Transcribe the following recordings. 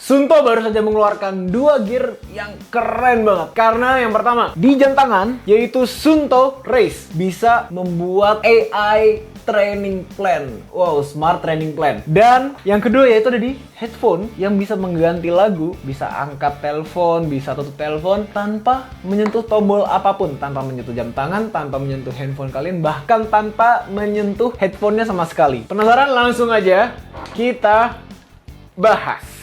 Suunto baru saja mengeluarkan dua gear yang keren banget. Karena yang pertama, di jam tangan, yaitu Suunto Race, bisa membuat AI training plan. Wow, smart training plan. Dan yang kedua yaitu ada di headphone yang bisa mengganti lagu, bisa angkat telepon, bisa tutup telepon tanpa menyentuh tombol apapun, tanpa menyentuh jam tangan, tanpa menyentuh handphone kalian, bahkan tanpa menyentuh headphone-nya sama sekali. Penasaran? Langsung aja kita bahas.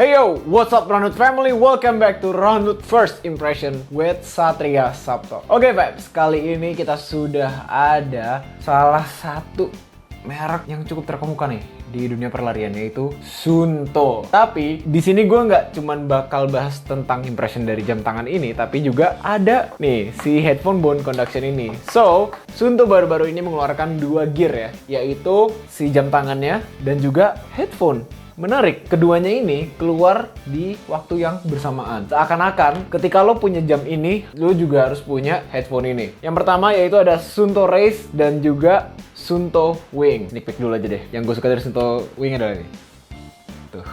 Hey yo, what's up Runwood family? Welcome back to Runwood First Impression with Satria Sabto. Oke vibes, kali ini kita sudah ada salah satu merek yang cukup terkemuka nih di dunia perlarian, yaitu Suunto. Tapi di sini gue nggak cuman bakal bahas tentang impression dari jam tangan ini, tapi juga ada nih si headphone bone conduction ini. So, Suunto baru-baru ini mengeluarkan dua gear ya, yaitu si jam tangannya dan juga headphone. Menarik, keduanya ini keluar di waktu yang bersamaan. Seakan-akan ketika lo punya jam ini, lo juga harus punya headphone ini. Yang pertama yaitu ada Suunto Race dan juga Suunto Wing. Sneak peek dulu aja deh. Yang gue suka dari Suunto Wing adalah ini. Tuh,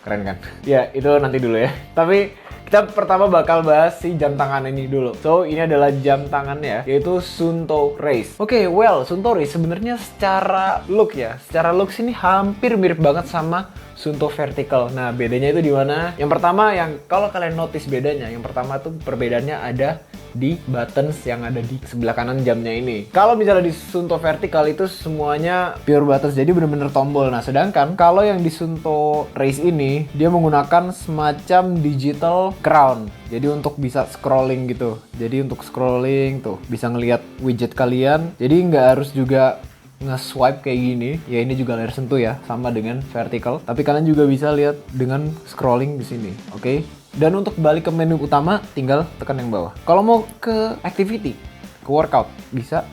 keren kan? Ya, itu nanti dulu ya. Tapi kita pertama bakal bahas si jam tangan ini dulu. So, ini adalah jam tangannya, yaitu Suunto Race. Oke, Suunto Race sebenarnya secara look ini hampir mirip banget sama Suunto Vertical. Nah, bedanya itu di mana? Yang pertama, kalau kalian notice bedanya, yang pertama tuh perbedaannya ada di buttons yang ada di sebelah kanan jamnya ini. Kalau misalnya di Suunto Vertical itu semuanya pure buttons, jadi bener-bener tombol. Nah, sedangkan kalau yang di Suunto Race ini, dia menggunakan semacam digital crown. Jadi untuk bisa scrolling gitu. Jadi untuk scrolling tuh bisa ngelihat widget kalian. Jadi nggak harus juga nge-swipe kayak gini. Ya, ini juga layar sentuh ya, sama dengan vertical. Tapi kalian juga bisa lihat dengan scrolling di sini. Oke? Dan untuk balik ke menu utama, tinggal tekan yang bawah. Kalau mau ke activity, ke workout, bisa.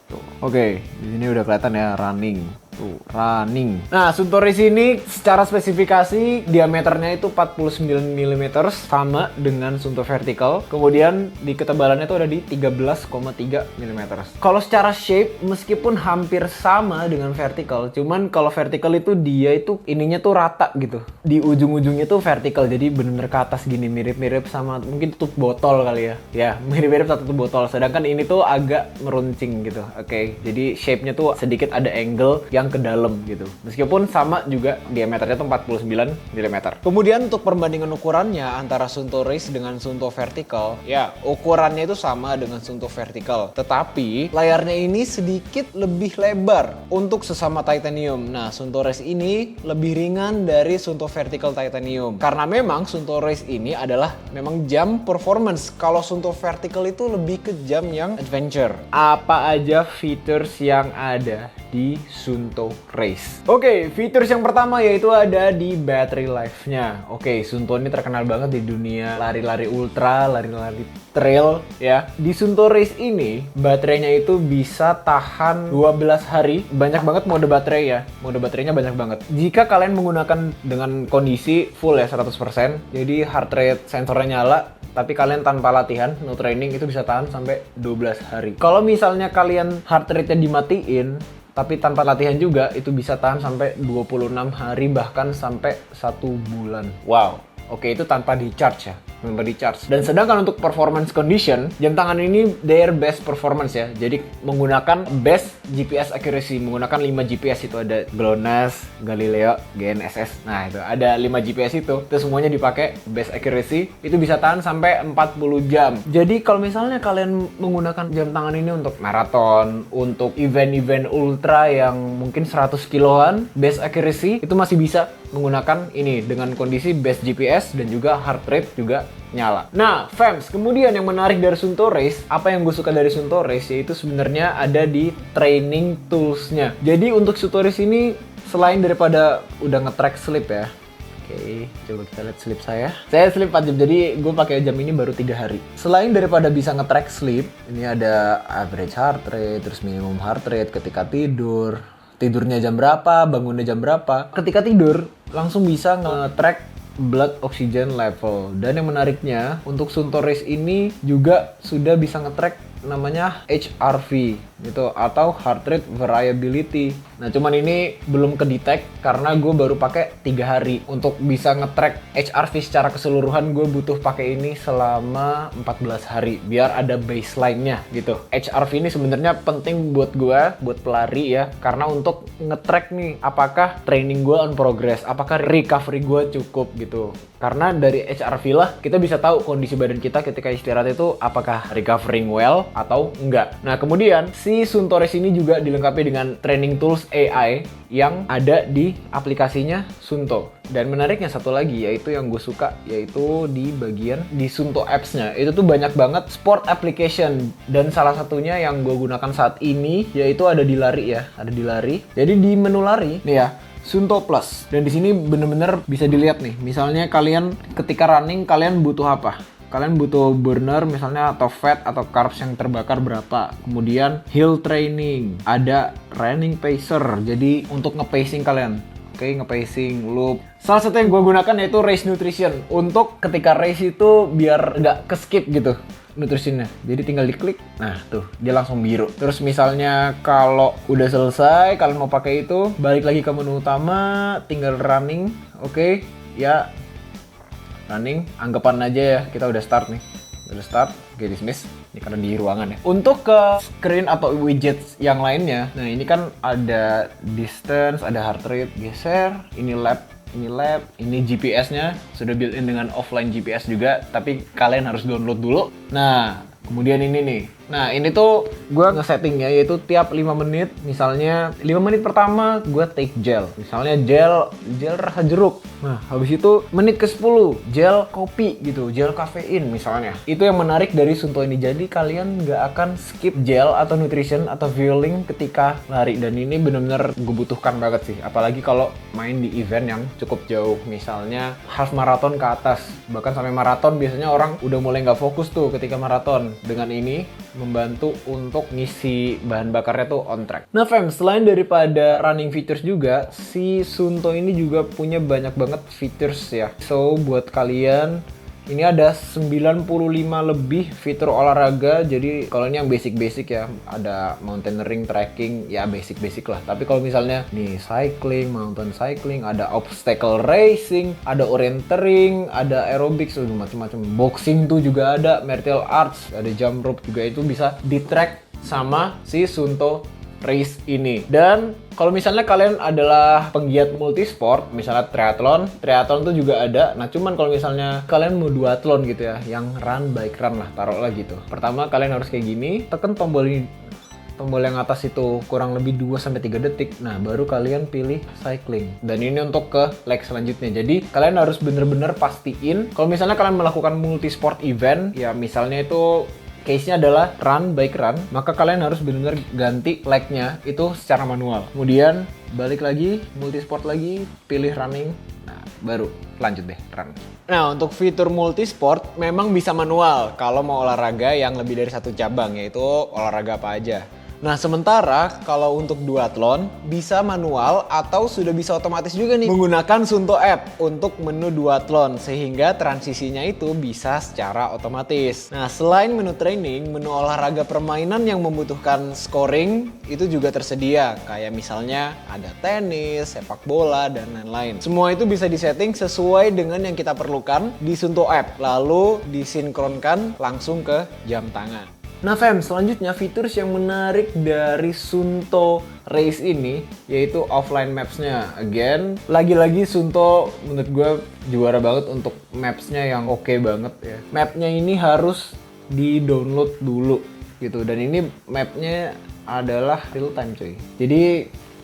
Tuh. Oke, di sini udah kelihatan ya, running. Tuh, running. Nah, Suunto Race ini secara spesifikasi diameternya itu 49 mm, sama dengan Suunto Vertical. Kemudian di ketebalannya itu ada di 13,3 mm. Kalau secara shape meskipun hampir sama dengan vertical, cuman kalau vertical itu dia itu ininya tuh rata gitu. Di ujung-ujungnya tuh vertical, jadi bener-bener ke atas gini, mirip-mirip sama mungkin tutup botol kali ya. Ya, mirip-mirip sama tutup botol. Sedangkan ini tuh agak meruncing gitu. Oke, jadi shape-nya tuh sedikit ada angle yang ke dalam gitu. Meskipun sama juga diameternya tuh 49 mm. Kemudian untuk perbandingan ukurannya antara Suunto Race dengan Suunto Vertical, ya ukurannya itu sama dengan Suunto Vertical. Tetapi layarnya ini sedikit lebih lebar untuk sesama titanium. Nah, Suunto Race ini lebih ringan dari Suunto Vertical titanium. Karena memang Suunto Race ini adalah memang jam performance. Kalau Suunto Vertical itu lebih ke jam yang adventure. Apa aja features yang ada di Suunto Race? Oke, features yang pertama yaitu ada di battery life-nya. Oke, Suunto ini terkenal banget di dunia lari-lari ultra, lari-lari trail ya. Di Suunto Race ini baterainya itu bisa tahan 12 hari. Banyak banget mode baterai ya. Mode baterainya banyak banget. Jika kalian menggunakan dengan kondisi full ya 100%, jadi heart rate sensornya nyala, tapi kalian tanpa latihan, no training, itu bisa tahan sampai 12 hari. Kalau misalnya kalian heart rate-nya dimatiin, tapi tanpa latihan juga, itu bisa tahan sampai 26 hari, bahkan sampai 1 bulan. Wow. Oke, itu tanpa di-charge ya. Tanpa di-charge. Dan sedangkan untuk performance condition, jam tangan ini their best performance ya. Jadi menggunakan best GPS accuracy. Menggunakan 5 GPS itu. Ada GLONASS, Galileo, GNSS. Nah, itu ada 5 GPS itu. Itu semuanya dipakai best accuracy. Itu bisa tahan sampai 40 jam. Jadi kalau misalnya kalian menggunakan jam tangan ini untuk maraton, untuk event-event ultra yang mungkin 100 kiloan, best accuracy, itu masih bisa menggunakan ini dengan kondisi best GPS dan juga heart rate juga nyala. Nah, fams, kemudian yang menarik dari Suunto Race, apa yang gue suka dari Suunto Race yaitu sebenarnya ada di training tools-nya. Jadi untuk Suunto Race ini selain daripada udah nge-track sleep ya. Oke, coba kita lihat sleep saya. Saya sleep 4 jam, jadi gue pakai jam ini baru 3 hari. Selain daripada bisa nge-track sleep, ini ada average heart rate, terus minimum heart rate ketika tidur, tidurnya jam berapa, bangunnya jam berapa. Ketika tidur, langsung bisa nge-track blood oxygen level. Dan yang menariknya, untuk Suunto Race ini juga sudah bisa nge-track namanya HRV gitu, atau heart rate variability. Nah cuman ini belum ke-detect karena gue baru pakai 3 hari. Untuk bisa nge-track HRV secara keseluruhan, gue butuh pakai ini selama 14 hari biar ada baseline-nya gitu. HRV ini sebenarnya penting buat gue, buat pelari ya, karena untuk nge-track nih apakah training gue on progress, apakah recovery gue cukup gitu. Karena dari HRV lah kita bisa tahu kondisi badan kita ketika istirahat itu apakah recovering well atau enggak. Nah kemudian si Suunto Race ini juga dilengkapi dengan training tools AI yang ada di aplikasinya Suunto. Dan menariknya satu lagi yaitu yang gue suka, yaitu di bagian di Suunto apps-nya. Itu tuh banyak banget sport application, dan salah satunya yang gue gunakan saat ini yaitu ada di lari ya, ada di lari. Jadi di menu lari nih ya, Suunto Plus. Dan di sini bener-bener bisa dilihat nih. Misalnya kalian ketika running kalian butuh apa? Kalian butuh burner misalnya, atau fat atau carbs yang terbakar berapa. Kemudian hill training, ada running pacer. Jadi untuk nge-pacing kalian. Oke, nge-pacing, loop. Salah satu yang gue gunakan yaitu race nutrition. Untuk ketika race itu biar nggak ke-skip gitu nutritionnya. Jadi tinggal diklik, nah tuh dia langsung biru. Terus misalnya kalau udah selesai, kalian mau pakai itu, balik lagi ke menu utama, tinggal running. Oke, ya running, anggapan aja ya kita udah start nih. Udah start, oke dismiss. Ini karena di ruangan ya. Untuk ke screen atau widgets yang lainnya, nah ini kan ada distance, ada heart rate, geser, ini lap, ini GPS-nya sudah built-in dengan offline GPS juga, tapi kalian harus download dulu. Nah, kemudian ini nih. Nah, ini tuh gue nge-settingnya yaitu tiap 5 menit, misalnya 5 menit pertama gue take gel. Misalnya gel rasa jeruk. Nah, habis itu menit ke-10 gel kopi gitu, gel kafein misalnya. Itu yang menarik dari Suunto ini. Jadi kalian nggak akan skip gel atau nutrition atau fueling ketika lari. Dan ini benar-benar gue butuhkan banget sih. Apalagi kalau main di event yang cukup jauh. Misalnya half marathon ke atas. Bahkan sampai maraton biasanya orang udah mulai nggak fokus tuh ketika maraton. Dengan ini membantu untuk ngisi bahan bakarnya tuh on track. Nah fam, selain daripada running features juga, si Suunto ini juga punya banyak banget features ya. So buat kalian, ini ada 95 lebih fitur olahraga. Jadi kalau ini yang basic-basic ya, ada mountaineering, trekking, ya basic-basic lah. Tapi kalau misalnya nih cycling, mountain cycling, ada obstacle racing, ada orienteering, ada aerobics, macam-macam. Boxing tuh juga ada, martial arts, ada jump rope juga, itu bisa di-track sama si Suunto Race ini. Dan kalau misalnya kalian adalah penggiat multisport, misalnya triathlon tuh juga ada. Nah cuman kalau misalnya kalian mau duathlon gitu ya, yang run bike run lah, taruhlah gitu. Pertama kalian harus kayak gini, tekan tombol ini. Tombol yang atas itu kurang lebih 2-3 detik. Nah baru kalian pilih cycling. Dan ini untuk ke leg selanjutnya. Jadi kalian harus bener-bener pastiin kalau misalnya kalian melakukan multisport event, ya misalnya itu case-nya adalah run, bike run, maka kalian harus benar-benar ganti leg-nya itu secara manual. Kemudian balik lagi, multisport lagi, pilih running, nah baru lanjut deh run. Nah untuk fitur multisport memang bisa manual kalau mau olahraga yang lebih dari satu cabang, yaitu olahraga apa aja. Nah sementara kalau untuk duathlon bisa manual atau sudah bisa otomatis juga nih menggunakan Suunto app untuk menu duathlon, sehingga transisinya itu bisa secara otomatis. Nah selain menu training, menu olahraga permainan yang membutuhkan scoring itu juga tersedia, kayak misalnya ada tenis, sepak bola, dan lain-lain. Semua itu bisa disetting sesuai dengan yang kita perlukan di Suunto app, lalu disinkronkan langsung ke jam tangan. Nah fam, selanjutnya fitur yang menarik dari Suunto Race ini yaitu offline maps-nya. Again, lagi-lagi Suunto menurut gue juara banget untuk maps-nya yang oke banget ya. Map-nya ini harus di-download dulu gitu, dan ini map-nya adalah real time cuy. Jadi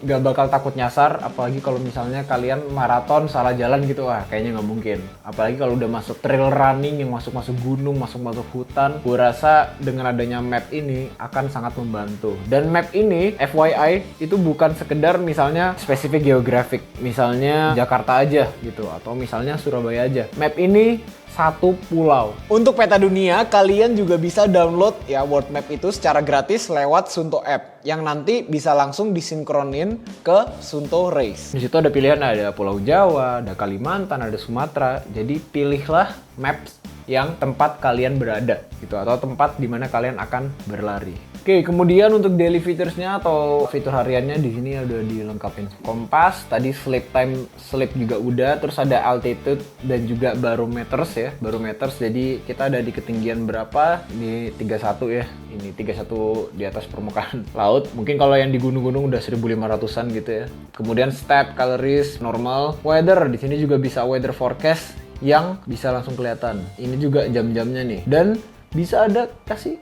gak bakal takut nyasar, apalagi kalau misalnya kalian maraton salah jalan gitu, kayaknya nggak mungkin. Apalagi kalau udah masuk trail running yang masuk-masuk gunung, masuk-masuk hutan, gue rasa dengan adanya map ini akan sangat membantu. Dan map ini, FYI, itu bukan sekedar misalnya spesifik geografik, misalnya Jakarta aja gitu, atau misalnya Surabaya aja. Map ini satu pulau. Untuk peta dunia, kalian juga bisa download ya world map itu secara gratis lewat Suunto app yang nanti bisa langsung disinkronin ke Suunto Race. Di situ ada pilihan, ada Pulau Jawa, ada Kalimantan, ada Sumatera. Jadi pilihlah maps yang tempat kalian berada gitu, atau tempat di mana kalian akan berlari. Oke, kemudian untuk daily featuresnya atau fitur hariannya di sini udah dilengkapin kompas, tadi sleep time, sleep juga udah, terus ada altitude dan juga barometers ya, barometers. Jadi kita ada di ketinggian berapa? Di 31 ya. Ini 31 di atas permukaan laut. Mungkin kalau yang di gunung-gunung udah 1500-an gitu ya. Kemudian step, calories, normal, weather. Di sini juga bisa weather forecast yang bisa langsung kelihatan. Ini juga jam-jamnya nih. Dan bisa ada kasih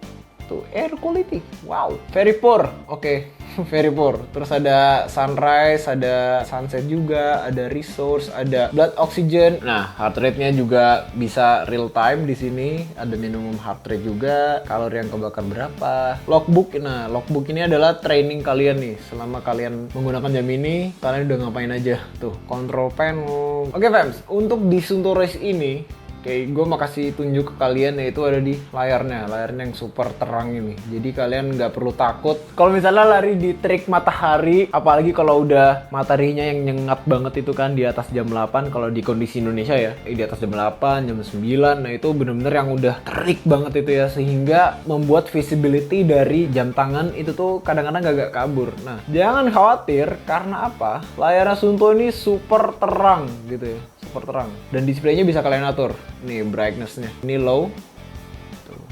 tuh air quality. Wow, very poor. Oke, very poor. Terus ada sunrise, ada sunset juga, ada resource, ada blood oxygen. Nah, heart rate-nya juga bisa real time di sini. Ada minimum heart rate juga, kalori yang kebakar berapa. Logbook. Nah, logbook ini adalah training kalian nih. Selama kalian menggunakan jam ini, kalian udah ngapain aja. Tuh, control panel. Oke, fans, untuk di Suunto Race ini oke, gue mau kasih tunjuk ke kalian, yaitu ada di layarnya yang super terang ini. Jadi kalian nggak perlu takut kalau misalnya lari di terik matahari, apalagi kalau udah mataharinya yang nyengat banget itu kan di atas jam 8 kalau di kondisi Indonesia ya, di atas jam 8, jam 9, nah itu bener-bener yang udah terik banget itu ya, sehingga membuat visibility dari jam tangan itu tuh kadang-kadang agak kabur. Nah, jangan khawatir, karena apa? Layarnya Suunto ini super terang gitu ya, super terang, dan displaynya bisa kalian atur. Nih brightness-nya, ini low tuh.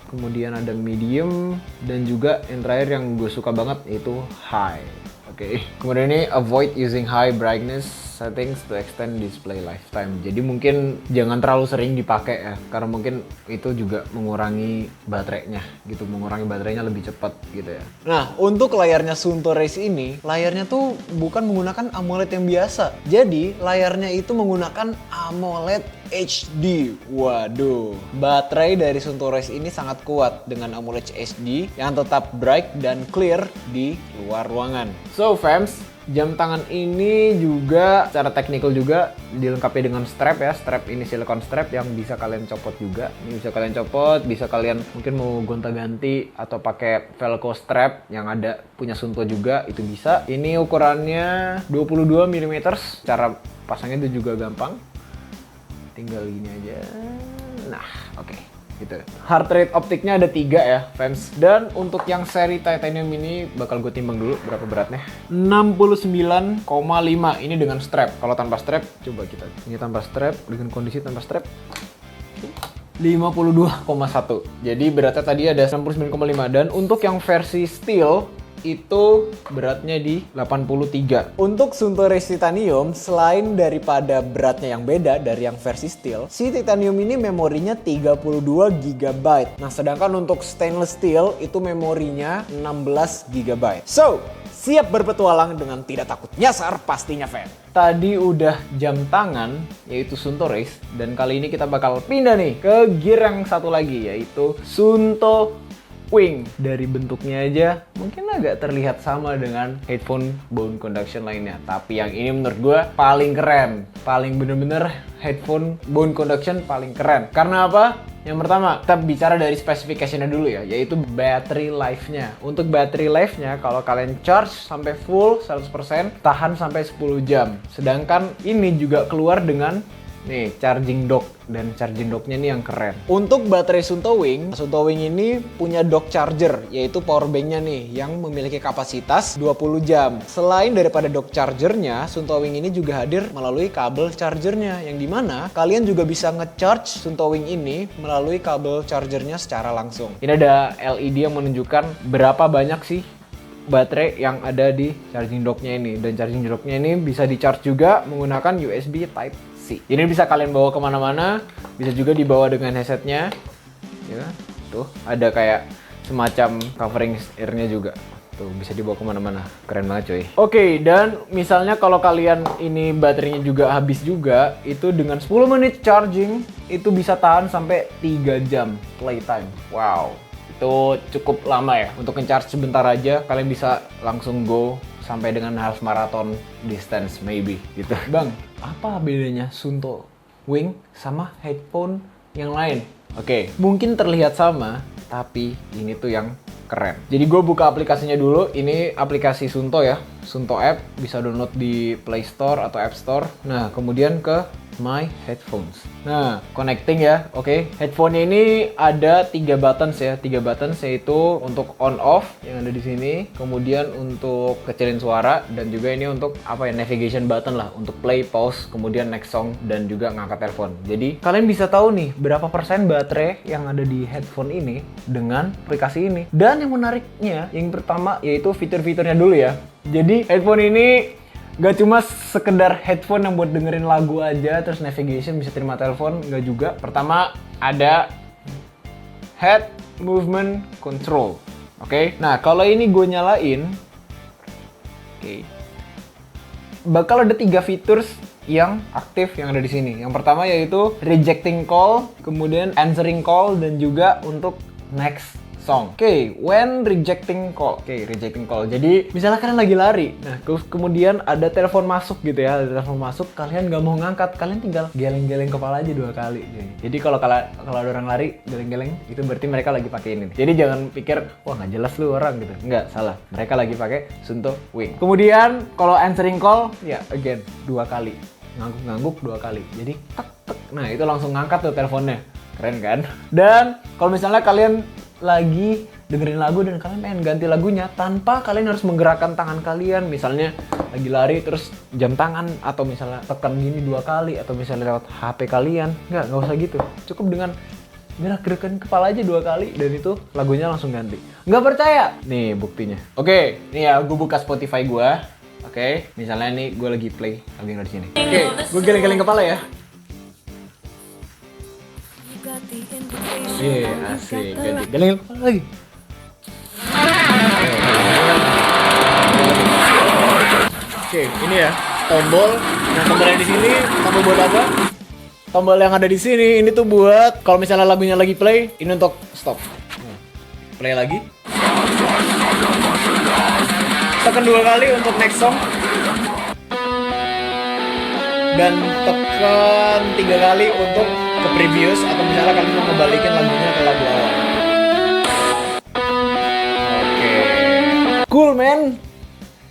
Kemudian ada medium, dan juga yang terakhir yang gue suka banget itu high. Oke. Kemudian ini avoid using high brightness settings to extend display lifetime. Jadi mungkin jangan terlalu sering dipakai ya, karena mungkin itu juga mengurangi baterainya gitu, mengurangi baterainya lebih cepat gitu ya. Nah, untuk layarnya Suunto Race ini, layarnya tuh bukan menggunakan AMOLED yang biasa. Jadi layarnya itu menggunakan AMOLED HD. Waduh, baterai dari Suunto Race ini sangat kuat dengan AMOLED HD yang tetap bright dan clear di luar ruangan. So fams, jam tangan ini juga secara teknikal juga dilengkapi dengan strap ya. Strap ini silikon strap yang bisa kalian copot juga. Ini bisa kalian copot, bisa kalian mungkin mau gonta-ganti atau pakai velcro strap yang ada punya Suunto juga, itu bisa. Ini ukurannya 22 mm. Cara pasangnya itu juga gampang. Tinggal gini aja. Nah, oke. Gitu. Heart rate optiknya ada 3 ya, fans. Dan untuk yang seri titanium ini bakal gue timbang dulu berapa beratnya. 69,5. Ini dengan strap. Kalau tanpa strap, coba kita. Ini tanpa strap, dengan kondisi tanpa strap 52,1. Jadi beratnya tadi ada 69,5. Dan untuk yang versi steel itu beratnya di 83. Untuk Suunto Race Titanium, selain daripada beratnya yang beda dari yang versi steel, si titanium ini memorinya 32 GB. Nah, sedangkan untuk stainless steel itu memorinya 16 GB. So, siap berpetualang dengan tidak takut nyasar pastinya, fan. Tadi udah jam tangan, yaitu Suunto Race, dan kali ini kita bakal pindah nih ke gear yang satu lagi, yaitu Suunto Wing. Dari bentuknya aja mungkin agak terlihat sama dengan headphone bone conduction lainnya, tapi yang ini menurut gue paling keren, paling bener-bener headphone bone conduction paling keren. Karena apa? Yang pertama, kita bicara dari spesifikasinya dulu ya, yaitu battery life-nya. Untuk battery life-nya, kalau kalian charge sampai full 100%, tahan sampai 10 jam. Sedangkan ini juga keluar dengan nih charging dock, dan charging docknya nih yang keren. Untuk baterai Suunto Wing ini punya dock charger, yaitu power banknya nih yang memiliki kapasitas 20 jam. Selain daripada dock chargernya, Suunto Wing ini juga hadir melalui kabel chargernya, yang dimana kalian juga bisa nge-charge Suunto Wing ini melalui kabel chargernya secara langsung. Ini ada LED yang menunjukkan berapa banyak sih baterai yang ada di charging docknya ini, dan charging docknya ini bisa di-charge juga menggunakan USB Type. Ini bisa kalian bawa kemana-mana, bisa juga dibawa dengan headsetnya, ya. Tuh ada kayak semacam covering ear-nya juga, tuh bisa dibawa kemana-mana, keren banget coy. Oke, dan misalnya kalau kalian ini baterainya juga habis juga, itu dengan 10 menit charging itu bisa tahan sampai 3 jam playtime. Wow, itu cukup lama ya untuk nge-charge sebentar aja. Kalian bisa langsung go sampai dengan half marathon distance maybe gitu. Bang, apa bedanya Suunto Wing sama headphone yang lain. Oke, mungkin terlihat sama, tapi ini tuh yang keren. Jadi gue buka aplikasinya dulu. Ini aplikasi Suunto ya, Suunto app, bisa download di Play Store atau App Store. Nah, kemudian ke My Headphones. Nah, connecting ya. Oke, headphone-nya ini ada 3 buttons ya. 3 buttons yaitu untuk on off yang ada di sini, kemudian untuk kecilin suara, dan juga ini untuk apa ya, navigation button lah, untuk play, pause, kemudian next song, dan juga ngangkat telepon. Jadi kalian bisa tahu nih berapa persen baterai yang ada di headphone ini dengan aplikasi ini. Dan yang menariknya, yang pertama yaitu fitur-fiturnya dulu ya. Jadi headphone ini gak cuma sekedar headphone yang buat dengerin lagu aja, terus navigation, bisa terima telepon, gak juga. Pertama ada head movement control. Oke, nah kalau ini gue nyalain, bakal ada 3 fitur yang aktif yang ada di sini. Yang pertama yaitu rejecting call, kemudian answering call, dan juga untuk next song. When rejecting call. Rejecting call. Jadi misalnya kalian lagi lari, nah kemudian ada telepon masuk gitu ya, ada telepon masuk, kalian nggak mau ngangkat, kalian tinggal geleng-geleng kepala aja 2 kali. Jadi kalau ada orang lari geleng-geleng, itu berarti mereka lagi pakai ini. Jadi jangan pikir, wah nggak jelas lu orang gitu. Nggak, salah. Mereka lagi pakai Suunto Wing. Kemudian kalau answering call, ya again 2 kali. Ngangguk-ngangguk 2 kali. Jadi tek. Nah itu langsung ngangkat tuh teleponnya. Keren kan? Dan kalau misalnya kalian lagi dengerin lagu dan kalian pengen ganti lagunya tanpa kalian harus menggerakkan tangan kalian, misalnya lagi lari terus jam tangan, atau misalnya tekan gini 2 kali, atau misalnya lewat HP kalian, nggak usah gitu. Cukup dengan gerak-gerakan kepala aja 2 kali dan itu lagunya langsung ganti. Nggak percaya? Nih buktinya. Oke, nih ya gue buka Spotify gue. Oke, misalnya nih gue lagi play lagu yang ada di sini. Oke, gue geleng-geleng kepala ya. Asik, ganti. Geleng lagi. Oke, ini ya tombol. Nah, tombol yang di sini tombol buat apa? Tombol yang ada di sini ini tuh buat kalau misalnya lagunya lagi play, ini untuk stop. Play lagi. Tekan 2 kali untuk next song. Dan tekan 3 kali untuk ke previous, atau misalnya kalian mau ngebalikin lagunya ke lagu awal. Oke. Cool man.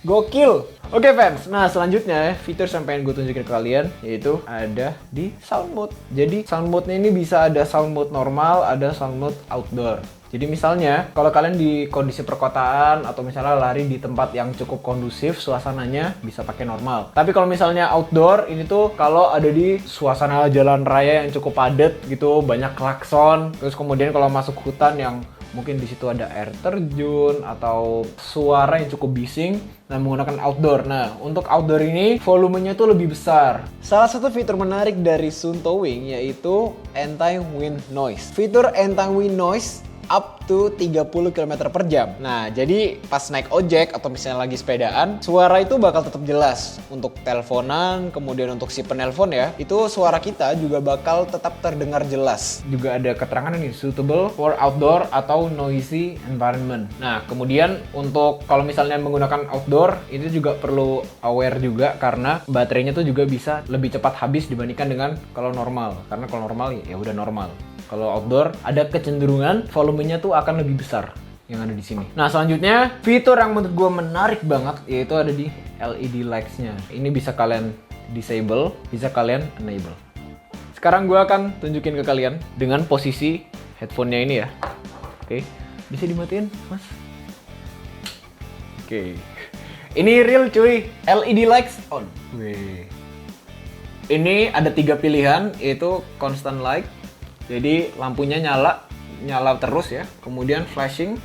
Gokil. Oke fans, nah selanjutnya fitur yang pengen gue tunjukin ke kalian yaitu ada di sound mode. Jadi sound mode-nya ini bisa ada sound mode normal, ada sound mode outdoor. Jadi misalnya kalau kalian di kondisi perkotaan atau misalnya lari di tempat yang cukup kondusif suasananya, bisa pakai normal. Tapi kalau misalnya outdoor, ini tuh kalau ada di suasana jalan raya yang cukup padat gitu, banyak klakson, terus kemudian kalau masuk hutan yang mungkin di situ ada air terjun atau suara yang cukup bising, nah menggunakan outdoor. Nah, untuk outdoor ini volumenya tuh lebih besar. Salah satu fitur menarik dari Suunto Wing yaitu anti-wind noise. Fitur anti-wind noise up to 30 km per jam. Nah, jadi pas naik ojek atau misalnya lagi sepedaan, suara itu bakal tetap jelas. Untuk teleponan, kemudian untuk si penelpon ya, itu suara kita juga bakal tetap terdengar jelas. Juga ada keterangan ini, suitable for outdoor atau noisy environment. Nah, kemudian untuk kalau misalnya menggunakan outdoor, itu juga perlu aware juga karena baterainya tuh juga bisa lebih cepat habis dibandingkan dengan kalau normal. Karena kalau normal ya udah normal. Kalau outdoor ada kecenderungan volumenya tuh akan lebih besar yang ada di sini. Nah selanjutnya fitur yang menurut gue menarik banget yaitu ada di LED lights-nya. Ini bisa kalian disable, bisa kalian enable. Sekarang gue akan tunjukin ke kalian dengan posisi headphone-nya ini ya. Oke, bisa dimatiin mas? Oke, ini real cuy, LED lights on. Wih. Ini ada 3 pilihan yaitu constant light. Jadi lampunya nyala terus ya. Kemudian flashing.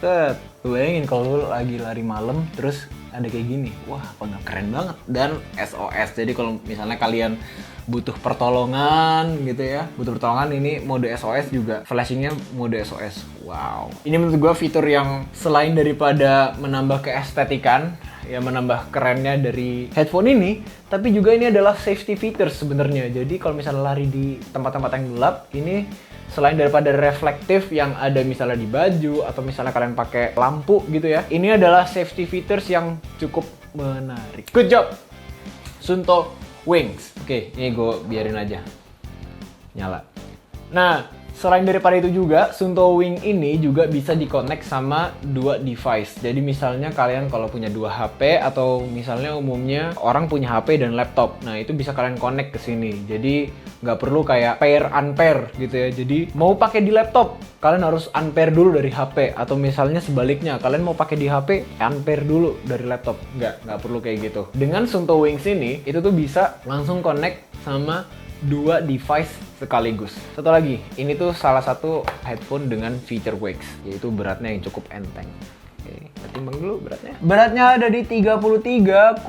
Bayangin kalau lu lagi lari malam terus ada kayak gini. Wah, apa nggak keren banget. Dan SOS. Jadi kalau misalnya kalian butuh pertolongan gitu ya, ini mode SOS juga. Flashingnya mode SOS. Wow. Ini menurut gue fitur yang selain daripada menambah keestetikan, ya menambah kerennya dari headphone ini, tapi juga ini adalah safety features sebenarnya. Jadi kalau misalnya lari di tempat-tempat yang gelap, ini selain daripada reflektif yang ada misalnya di baju atau misalnya kalian pakai lampu gitu ya, ini adalah safety features yang cukup menarik. Good job Suunto Wings. Oke, ini gue biarin aja. nyala. Nah, selain daripada itu juga, Suunto Wing ini juga bisa di-connect sama dua device. Jadi misalnya kalian kalau punya dua HP atau misalnya umumnya orang punya HP dan laptop. Nah, itu bisa kalian connect ke sini. Jadi nggak perlu kayak pair unpair gitu ya. Jadi mau pakai di laptop, kalian harus unpair dulu dari HP. Atau misalnya sebaliknya, kalian mau pakai di HP, unpair dulu dari laptop. Nggak perlu kayak gitu. Dengan Suunto Wings ini, itu tuh bisa langsung connect sama dua device sekaligus. Satu lagi, ini tuh salah satu headphone dengan feature wax, yaitu beratnya yang cukup enteng. Oke, kita timbang dulu beratnya. Beratnya ada di 33,4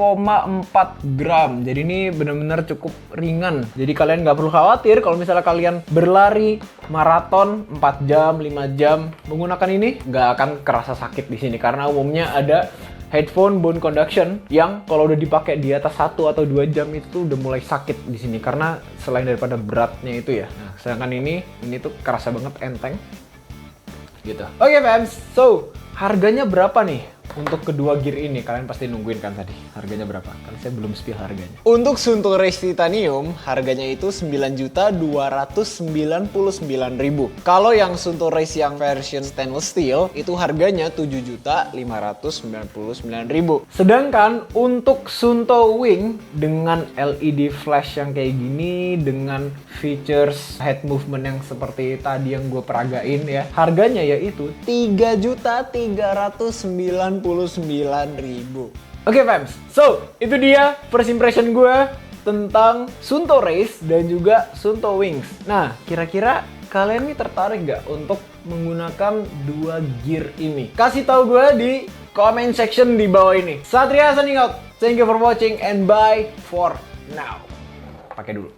gram. Jadi ini benar-benar cukup ringan. Jadi kalian nggak perlu khawatir kalau misalnya kalian berlari maraton 4 jam, 5 jam menggunakan ini, nggak akan kerasa sakit di sini karena umumnya ada headphone bone conduction yang kalau udah dipakai di atas 1 atau 2 jam itu udah mulai sakit di sini karena selain daripada beratnya itu ya. Nah, sedangkan ini tuh kerasa banget enteng gitu. Oke, fans. So, harganya berapa nih untuk kedua gear ini? Kalian pasti nungguin kan tadi. Harganya berapa? Karena saya belum spill harganya. Untuk Suunto Race Titanium, harganya itu 9.299.000. Kalau yang Suunto Race yang version stainless steel, itu harganya 7.599.000. Sedangkan untuk Suunto Wing dengan LED flash yang kayak gini, dengan features head movement yang seperti tadi yang gue peragain ya, harganya yaitu 3.399.000. Oke, fams, so itu dia first impression gue tentang Suunto Race dan juga Suunto Wings. Nah, kira-kira kalian nih tertarik gak untuk menggunakan dua gear ini? Kasih tahu gue di comment section di bawah ini. Satria signing out. Thank you for watching and bye for now. Pakai dulu.